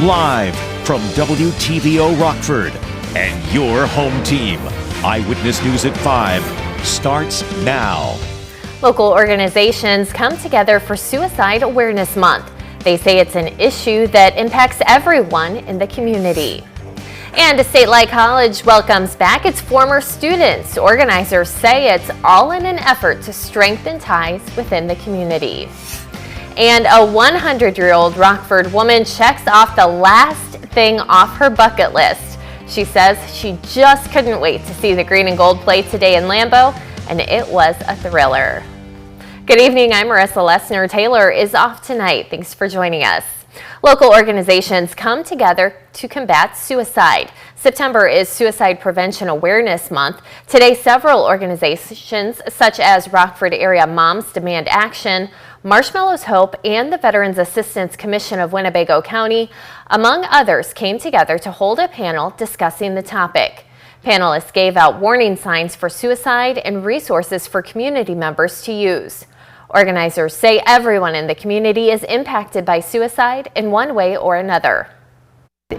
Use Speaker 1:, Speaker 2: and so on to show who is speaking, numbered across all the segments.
Speaker 1: Live from WTVO Rockford and your home team. Eyewitness News at 5 starts now.
Speaker 2: Local organizations come together for Suicide Awareness Month. They say it's an issue that impacts everyone in the community. And a statewide college welcomes back its former students. Organizers say it's all in an effort to strengthen ties within the community. And a 100-year-old Rockford woman checks off the last thing off her bucket list. She says she just couldn't wait to see the green and gold play today in Lambeau, and it was a thriller. Good evening, I'm Marissa Lessner. Taylor is off tonight. Thanks for joining us. Local organizations come together to combat suicide. September is Suicide Prevention Awareness Month. Today, several organizations such as Rockford Area Moms Demand Action, Marshmallows Hope, and the Veterans Assistance Commission of Winnebago County, among others, came together to hold a panel discussing the topic. Panelists gave out warning signs for suicide and resources for community members to use. Organizers say everyone in the community is impacted by suicide in one way or another.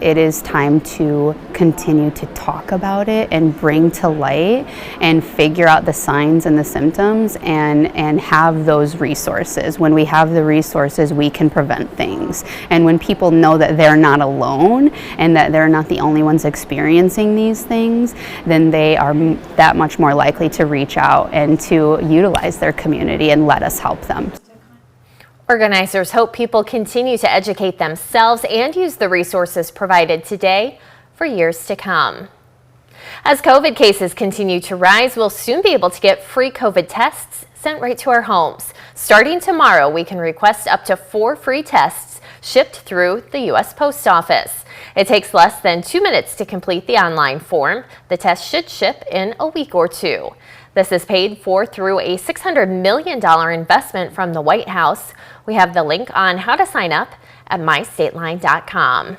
Speaker 3: It is time to continue to talk about it and bring to light and figure out the signs and the symptoms and have those resources. When we have the resources, we can prevent things. And when people know that they're not alone and that they're not the only ones experiencing these things, then they are that much more likely to reach out and to utilize their community and let us help them.
Speaker 2: Organizers hope people continue to educate themselves and use the resources provided today for years to come. As COVID cases continue to rise, we'll soon be able to get free COVID tests sent right to our homes. Starting tomorrow, we can request up to 4 free tests shipped through the U.S. Post Office. It takes less than 2 minutes to complete the online form. The test should ship in a week or 2. This is paid for through a $600 million investment from the White House. We have the link on how to sign up at mystateline.com.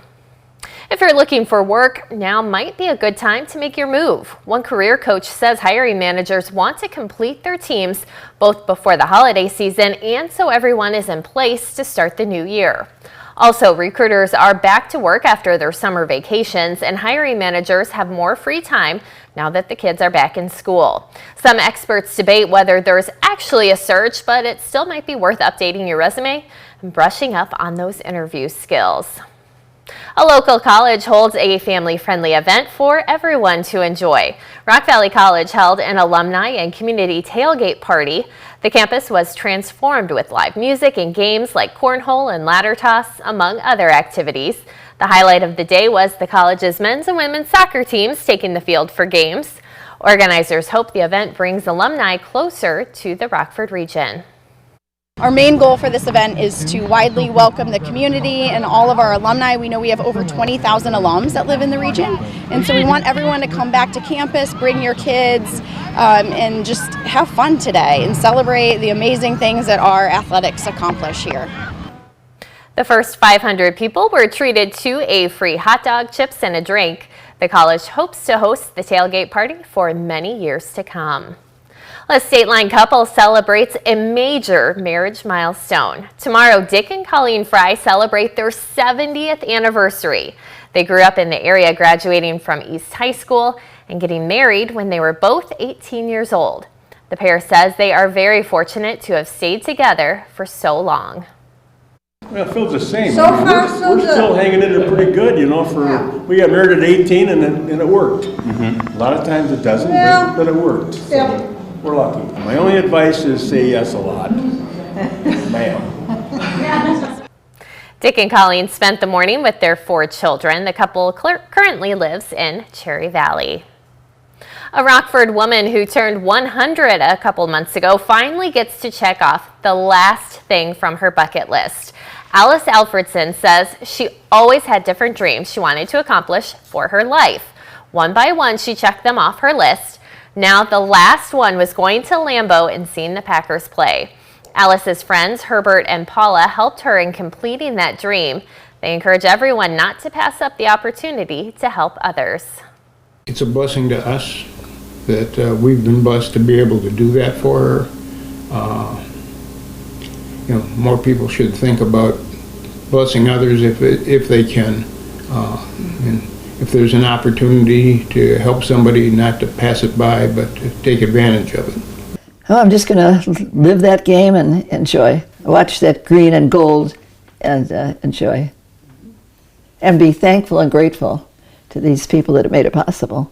Speaker 2: If you're looking for work, now might be a good time to make your move. One career coach says hiring managers want to complete their teams both before the holiday season and so everyone is in place to start the new year. Also, recruiters are back to work after their summer vacations, and hiring managers have more free time now that the kids are back in school. Some experts debate whether there's actually a search, but it still might be worth updating your resume and brushing up on those interview skills. A local college holds a family-friendly event for everyone to enjoy. Rock Valley College held an alumni and community tailgate party. The campus was transformed with live music and games like cornhole and ladder toss, among other activities. The highlight of the day was the college's men's and women's soccer teams taking the field for games. Organizers hope the event brings alumni closer to the Rockford region.
Speaker 4: Our main goal for this event is to widely welcome the community and all of our alumni. We know we have over 20,000 alums that live in the region, and so we want everyone to come back to campus, bring your kids, and just have fun today and celebrate the amazing things that our athletics accomplish here.
Speaker 2: The first 500 people were treated to a free hot dog, chips, and a drink. The college hopes to host the tailgate party for many years to come. A state-line couple celebrates a major marriage milestone. Tomorrow, Dick and Colleen Fry celebrate their 70th anniversary. They grew up in the area, graduating from East High School and getting married when they were both 18 years old. The pair says they are very fortunate to have stayed together for so long.
Speaker 5: Well, it feels the same.
Speaker 6: So far, so
Speaker 5: we're
Speaker 6: good.
Speaker 5: still hanging in there pretty good, you know. We got married at 18 and it worked. A lot of times it doesn't,
Speaker 6: Yeah.
Speaker 5: but it worked.
Speaker 6: Yeah.
Speaker 5: So we're lucky. My only advice is say yes a lot. Ma'am.
Speaker 2: Dick and Colleen spent the morning with their 4 children. The couple currently lives in Cherry Valley. A Rockford woman who turned 100 a couple months ago finally gets to check off the last thing from her bucket list. Alice Alfredson says she always had different dreams she wanted to accomplish for her life. One by one, she checked them off her list. Now the last one was going to Lambeau and seeing the Packers play. Alice's friends, Herbert and Paula, helped her in completing that dream. They encourage everyone not to pass up the opportunity to help others.
Speaker 7: It's a blessing to us that we've been blessed to be able to do that for her. More people should think about blessing others if they can. And if there's an opportunity to help somebody, not to pass it by, but to take advantage of it.
Speaker 6: Oh, I'm just going to live that game and enjoy. Watch that green and gold and enjoy. And be thankful and grateful to these people that have made it possible.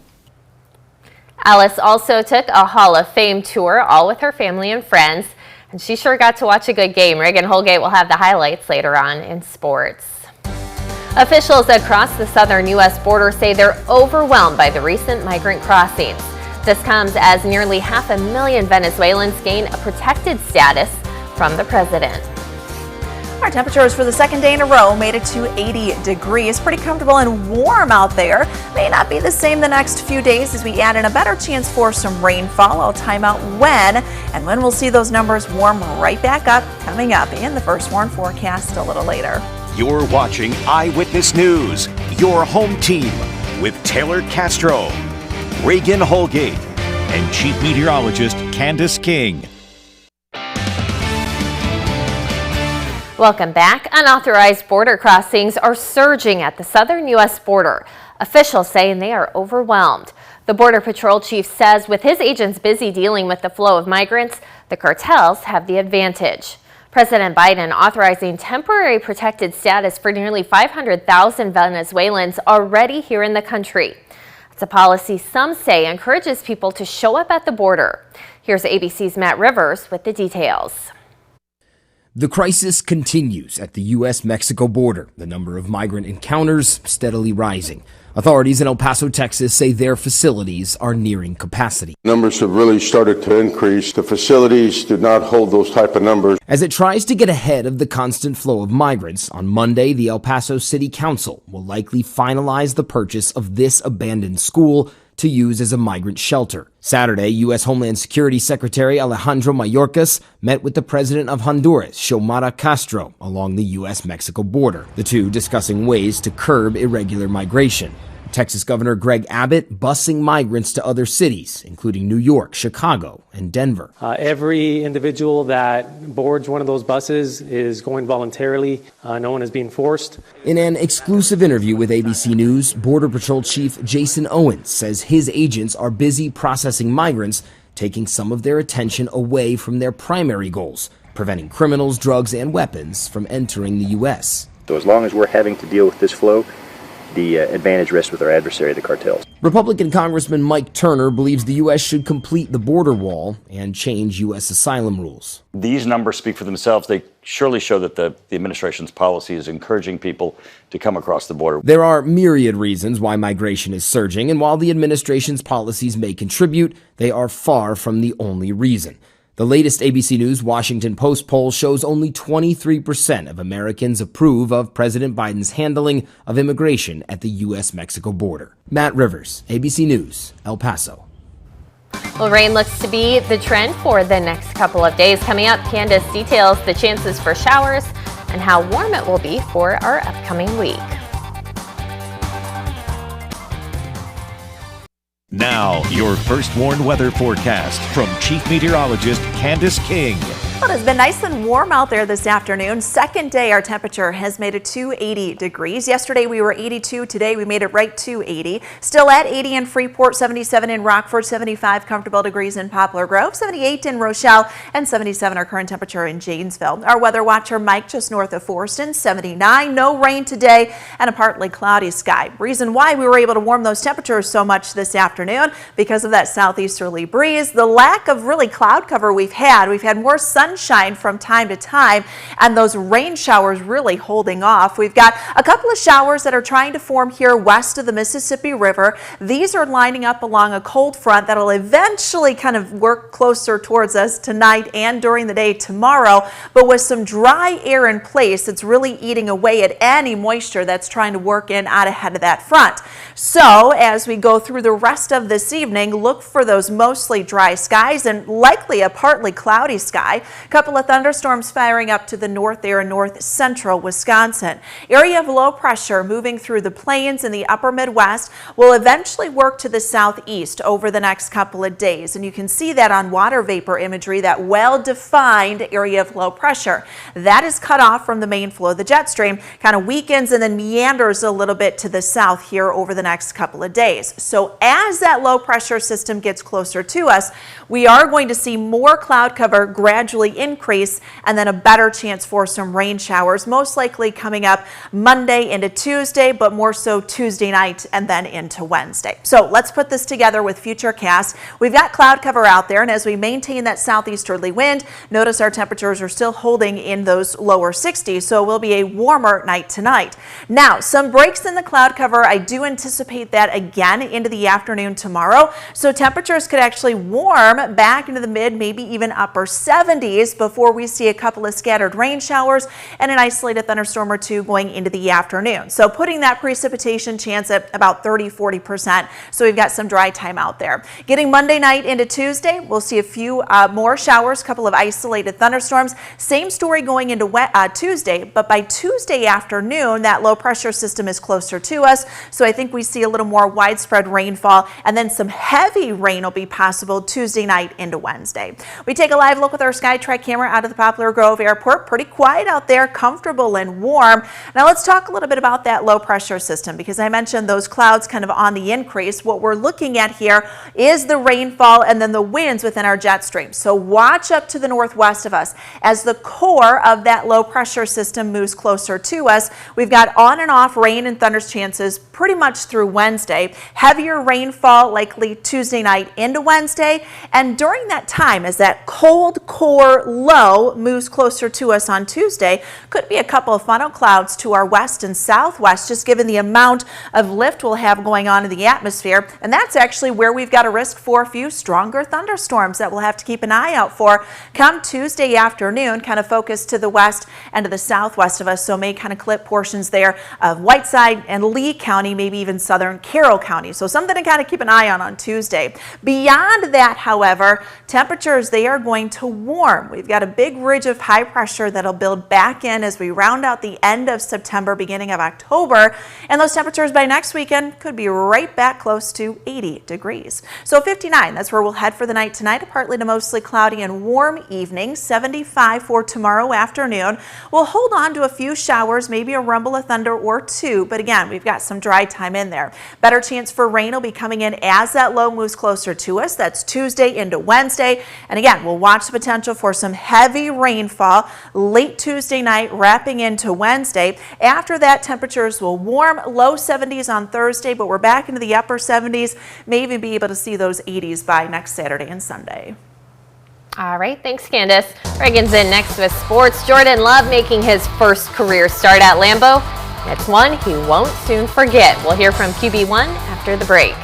Speaker 2: Alice also took a Hall of Fame tour, all with her family and friends, and she sure got to watch a good game. Reagan Holgate will have the highlights later on in sports. Officials across the southern U.S. border say they're overwhelmed by the recent migrant crossings. This comes as nearly 500,000 Venezuelans gain a protected status from the president.
Speaker 8: Our temperatures for the second day in a row made it to 80 degrees. Pretty comfortable and warm out there. May not be the same the next few days as we add in a better chance for some rainfall. I'll time out when and when we'll see those numbers warm right back up coming up in the First Warn forecast a little later.
Speaker 1: You're watching Eyewitness News, your home team, with Taylor Castro, Reagan Holgate, and Chief Meteorologist Candace King.
Speaker 2: Welcome back. Unauthorized border crossings are surging at the southern U.S. border. Officials say they are overwhelmed. The Border Patrol chief says with his agents busy dealing with the flow of migrants, the cartels have the advantage. President Biden authorizing temporary protected status for nearly 500,000 Venezuelans already here in the country. It's a policy some say encourages people to show up at the border. Here's ABC's Matt Rivers with the details.
Speaker 9: The crisis continues at the U.S.-Mexico border, the number of migrant encounters steadily rising. Authorities in El Paso, Texas say their facilities are nearing capacity.
Speaker 10: Numbers have really started to increase. The facilities do not hold those type of numbers.
Speaker 9: As it tries to get ahead of the constant flow of migrants, on Monday, the El Paso City Council will likely finalize the purchase of this abandoned school to use as a migrant shelter. Saturday, U.S. Homeland Security Secretary Alejandro Mayorkas met with the president of Honduras, Xiomara Castro, along the U.S.-Mexico border, the two discussing ways to curb irregular migration. Texas Governor Greg Abbott busing migrants to other cities, including New York, Chicago, and Denver.
Speaker 11: Every individual that boards one of those buses is going voluntarily. No one is being forced.
Speaker 9: In an exclusive interview with ABC News, Border Patrol Chief Jason Owens says his agents are busy processing migrants, taking some of their attention away from their primary goals, preventing criminals, drugs, and weapons from entering the U.S.
Speaker 12: So as long as we're having to deal with this flow, the advantage rests with our adversary, the cartels.
Speaker 9: Republican Congressman Mike Turner believes the U.S. should complete the border wall and change U.S. asylum rules.
Speaker 13: These numbers speak for themselves. They surely show that the administration's policy is encouraging people to come across the border.
Speaker 9: There are myriad reasons why migration is surging, and while the administration's policies may contribute, they are far from the only reason. The latest ABC News Washington Post poll shows only 23% of Americans approve of President Biden's handling of immigration at the U.S.-Mexico border. Matt Rivers, ABC News, El Paso.
Speaker 2: Well, rain looks to be the trend for the next couple of days. Coming up, Candace details the chances for showers and how warm it will be for our upcoming week.
Speaker 1: Now, your First Warn weather forecast from Chief Meteorologist Candace King.
Speaker 8: Well, it has been nice and warm out there this afternoon. Second day, our temperature has made it to 80 degrees. Yesterday, we were 82. Today, we made it right to 80. Still at 80 in Freeport, 77 in Rockford, 75 comfortable degrees in Poplar Grove, 78 in Rochelle, and 77 our current temperature in Janesville. Our weather watcher, Mike, just north of Forston, 79. No rain today and a partly cloudy sky. Reason why we were able to warm those temperatures so much this afternoon because of that southeasterly breeze. The lack of really cloud cover we've had more sunshine from time to time, and those rain showers really holding off. We've got a couple of showers that are trying to form here west of the Mississippi River. These are lining up along a cold front that'll eventually kind of work closer towards us tonight and during the day tomorrow, but with some dry air in place, it's really eating away at any moisture that's trying to work in out ahead of that front. So as we go through the rest of this evening, look for those mostly dry skies and likely a partly cloudy sky. A couple of thunderstorms firing up to the north there in north central Wisconsin. Area of low pressure moving through the plains in the upper Midwest will eventually work to the southeast over the next couple of days. And you can see that on water vapor imagery, that well-defined area of low pressure. That is cut off from the main flow of the jet stream, kind of weakens and then meanders a little bit to the south here over the next couple of days. So as that low pressure system gets closer to us, we are going to see more cloud cover gradually increase and then a better chance for some rain showers, most likely coming up Monday into Tuesday, but more so Tuesday night and then into Wednesday. So let's put this together with Futurecast. We've got cloud cover out there, and as we maintain that southeasterly wind, notice our temperatures are still holding in those lower 60s, so it will be a warmer night tonight. Now, some breaks in the cloud cover. I do anticipate that again into the afternoon tomorrow, so temperatures could actually warm back into the mid, maybe even upper 70s before we see a couple of scattered rain showers and an isolated thunderstorm or two going into the afternoon. So putting that precipitation chance at about 30-40%. So we've got some dry time out there. Getting Monday night into Tuesday, we'll see a few more showers, a couple of isolated thunderstorms. Same story going into Tuesday, but by Tuesday afternoon, that low pressure system is closer to us. So I think we see a little more widespread rainfall, and then some heavy rain will be possible Tuesday night into Wednesday. We take a live look with our SkyTrack camera out of the Poplar Grove Airport. Pretty quiet out there, comfortable and warm. Now let's talk a little bit about that low pressure system, because I mentioned those clouds kind of on the increase. What we're looking at here is the rainfall and then the winds within our jet stream. So watch up to the northwest of us as the core of that low pressure system moves closer to us. We've got on and off rain and thunder chances pretty much through Wednesday. Heavier rainfall likely Tuesday night into Wednesday. And during that time, as that cold core low moves closer to us on Tuesday, could be a couple of funnel clouds to our west and southwest, just given the amount of lift we'll have going on in the atmosphere. And that's actually where we've got a risk for a few stronger thunderstorms that we'll have to keep an eye out for come Tuesday afternoon, kind of focused to the west and to the southwest of us. So may kind of clip portions there of Whiteside and Lee County, maybe even southern Carroll County. So something to kind of keep an eye on Tuesday. Beyond that, however, temperatures, they are going to warm. We've got a big ridge of high pressure that'll build back in as we round out the end of September, beginning of October. And those temperatures by next weekend could be right back close to 80 degrees. So 59, that's where we'll head for the night tonight. A partly to mostly cloudy and warm evening. 75 for tomorrow afternoon. We'll hold on to a few showers, maybe a rumble of thunder or two. But again, we've got some dry time in there. Better chance for rain will be coming in as that low moves closer to us. That's Tuesday into Wednesday. And again, we'll watch the potential for some heavy rainfall late Tuesday night, wrapping into Wednesday. After that, temperatures will warm, low 70s on Thursday, but we're back into the upper 70s. May even be able to see those 80s by next Saturday and Sunday.
Speaker 2: All right, thanks, Candace. Reagan's in next with sports. Jordan Love making his first career start at Lambeau. It's one he won't soon forget. We'll hear from QB1 after the break.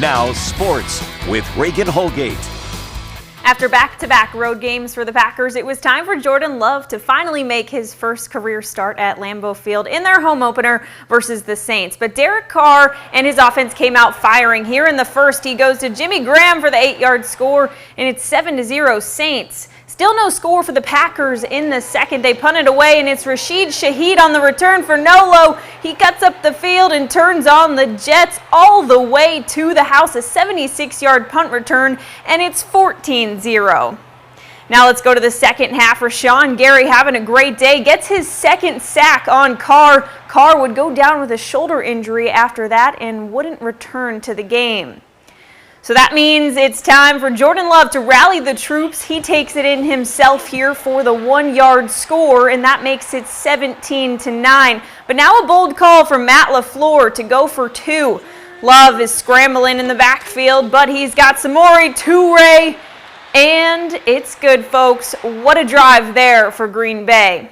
Speaker 1: Now sports with Reagan Holgate.
Speaker 14: After back-to-back road games for the Packers, it was time for Jordan Love to finally make his first career start at Lambeau Field in their home opener versus the Saints. But Derek Carr and his offense came out firing. Here in the first, he goes to Jimmy Graham for the 8-yard score, and it's 7-0 Saints. Still no score for the Packers in the second. They punt it away, and it's Rashid Shaheed on the return for Nolo. He cuts up the field and turns on the Jets all the way to the house. A 76-yard punt return, and it's 14-0. Now let's go to the second half. Rashawn Gary having a great day. Gets his second sack on Carr. Carr would go down with a shoulder injury after that and wouldn't return to the game. So that means it's time for Jordan Love to rally the troops. He takes it in himself here for the 1-yard score, and that makes it 17-9. But now a bold call from Matt LaFleur to go for 2. Love is scrambling in the backfield, but he's got Samori Toure, and it's good, folks. What a drive there for Green Bay.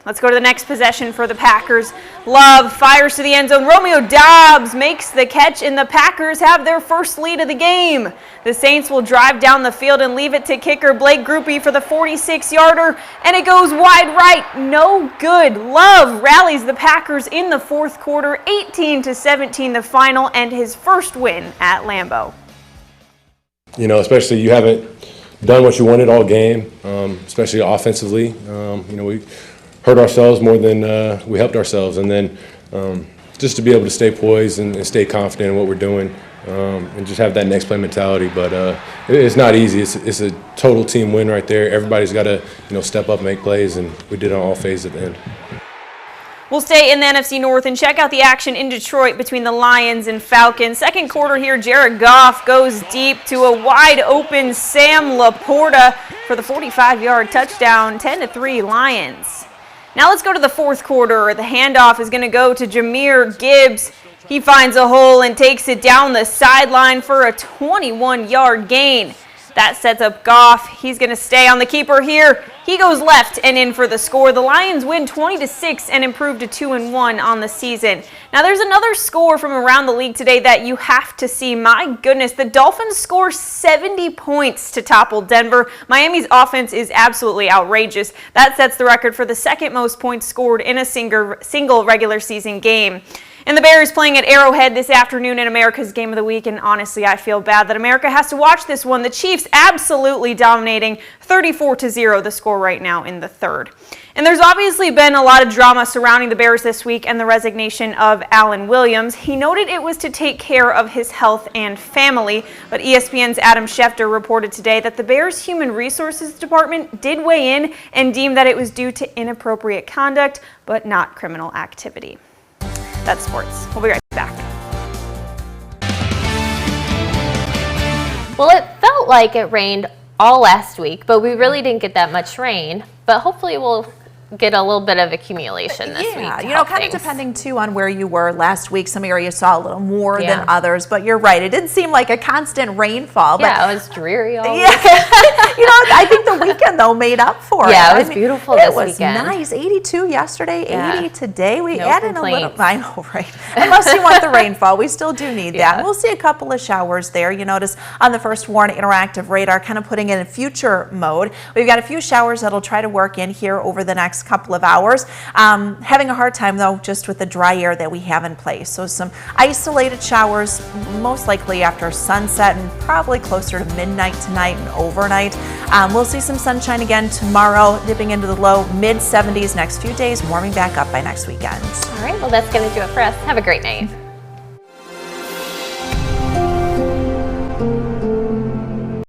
Speaker 14: Let's go to the next possession for the Packers. Love fires to the end zone. Romeo Dobbs makes the catch, and the Packers have their first lead of the game. The Saints will drive down the field and leave it to kicker Blake Groupie for the 46-yarder, and it goes wide right. No good. Love rallies the Packers in the fourth quarter, 18-17 the final, and his first win at Lambeau.
Speaker 15: You know, especially you haven't done what you wanted all game, especially offensively. You know, we hurt ourselves more than we helped ourselves, and then just to be able to stay poised and stay confident in what we're doing, and just have that next play mentality. But it's not easy. It's a total team win right there. Everybody's got to step up, and make plays, and we did it on all phases at the end.
Speaker 14: We'll stay in the NFC North and check out the action in Detroit between the Lions and Falcons. Second quarter here, Jared Goff goes deep to a wide open Sam Laporta for the 45-yard touchdown, 10-3 Lions. Now let's go to the fourth quarter. The handoff is going to go to Jahmyr Gibbs. He finds a hole and takes it down the sideline for a 21-yard gain. That sets up Goff. He's going to stay on the keeper here. He goes left and in for the score. The Lions win 20-6 and improve to 2-1 on the season. Now there's another score from around the league today that you have to see. My goodness, the Dolphins score 70 points to topple Denver. Miami's offense is absolutely outrageous. That sets the record for the second most points scored in a single regular season game. And the Bears playing at Arrowhead this afternoon in America's Game of the Week, and honestly, I feel bad that America has to watch this one. The Chiefs absolutely dominating, 34-0 the score right now in the third. And there's obviously been a lot of drama surrounding the Bears this week and the resignation of Alan Williams. He noted it was to take care of his health and family, but ESPN's Adam Schefter reported today that the Bears' Human Resources Department did weigh in and deemed that it was due to inappropriate conduct, but not criminal activity. That's sports. We'll be right back.
Speaker 2: Well, it felt like it rained all last week, but we really didn't get that much rain. But hopefully we'll get a little bit of accumulation this week.
Speaker 8: Yeah, kind of depending too on where you were last week. Some areas saw a little more than others, but you're right. It didn't seem like a constant rainfall.
Speaker 2: Yeah, it was dreary all week.
Speaker 8: I think the weekend though made up for it.
Speaker 2: Yeah, it was beautiful this weekend.
Speaker 8: It was nice. 82 yesterday, 80 today. We
Speaker 2: no
Speaker 8: added
Speaker 2: complaints.
Speaker 8: a little. I know, right? Unless you want the rainfall, we still do need that. We'll see a couple of showers there. You notice on the First Warn interactive radar, kind of putting it in future mode. We've got a few showers that'll try to work in here over the next couple of hours. Having a hard time though just with the dry air that we have in place. So some isolated showers, most likely after sunset and probably closer to midnight tonight and overnight. We'll see some sunshine again tomorrow, dipping into the low mid 70s next few days, warming back up by next weekend.
Speaker 2: All right, well that's going to do it for us. Have a great night.